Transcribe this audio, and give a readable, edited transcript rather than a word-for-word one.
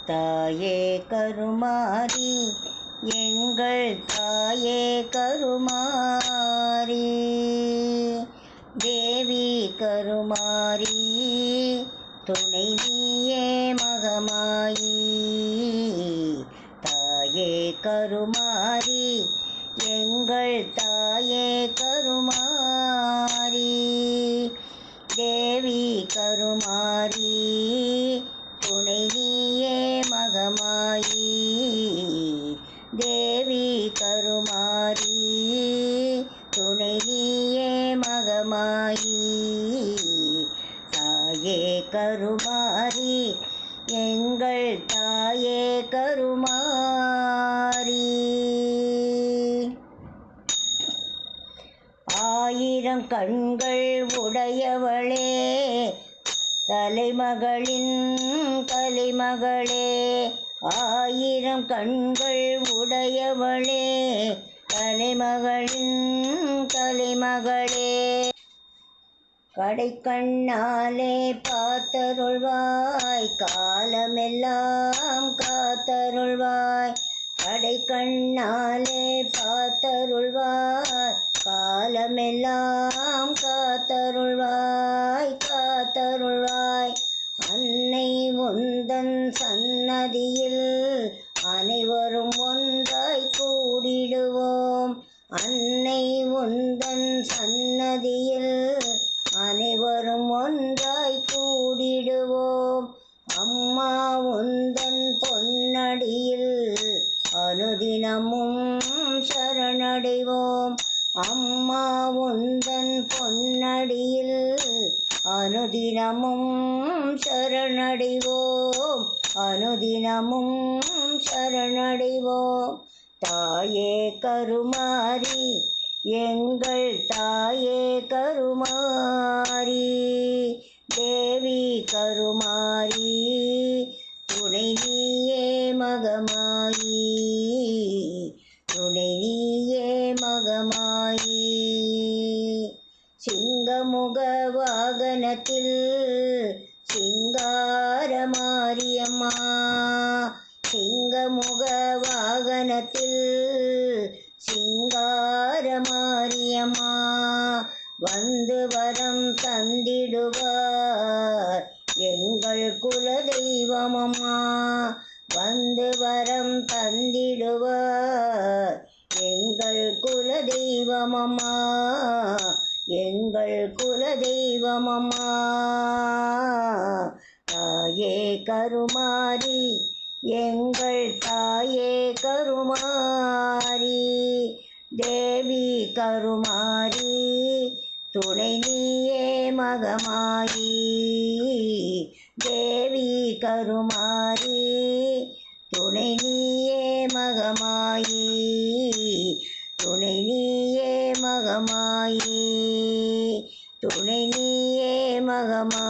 தாயே கருமாரி எங்கள் தாயே கருமாரி தேவி கருமாரி துணை நீயே மகமாயி தாயே கருமாரி எங்கள் தாயே கருமாரி தேவி கருமாரி துணை நீயே மகமாயி தேவி கருமாரி துணை நீயே மகமாயி தாயே கருமாரி எங்கள் தாயே கருமாரி ஆயிரம் கண்கள் உடையவளே தலைமகளின் கலைமகளே ஆயிரம் கண்கள் உடையவளே தலைமகளின் கலைமகளே கடைக்கண்ணாலே பார்த்தருள்வாய் காலமெல்லாம் காத்தருள்வாய் கடைக்கண்ணாலே பார்த்தருள்வாய் காலமெல்லாம் காத்தருள்வாய் காத்தருள்வாய் அன்னை உந்தன் சன்னதியில் அனைவரும் ஒன்றாய் கூடிடுவோம் அன்னை உந்தன் சன்னதியில் அனைவரும் ஒன்றாய் கூடிடுவோம் அம்மா உந்தன் பொன்னடியில் அனுதினமும் சரணடைவோம் அம்மா உந்தன் பொன்னடியில் அனுதினமும் சரணடைவோம் அனுதினமும் சரணடைவோம் தாயே கருமாரி எங்கள் தாயே கருமாரி தேவி கருமாரி துணை நீயே மகமாயி துணை நீயே மகமாயி சிங்கமுக வாகனத்தில் சிங்காரமாரியம்மா சிங்கமுக வாகனத்தில் சிங்காரமாரியம்மா வந்து வரம் தந்திடுவார் எங்கள் குலதெய்வமம்மா வந்து வரம் தந்திடுவார் எங்கள் குலதெய்வமம்மா எங்கள் குலதெய்வமம்மா தாயே கருமாரி எங்கள் தாயே கருமாரி தேவி கருமாரி துணை நீயே மகமாயி தேவி கருமாரி துணை நீயே மகமாயி துணை நீயே மகமாயி துணை நீயே மகமாயி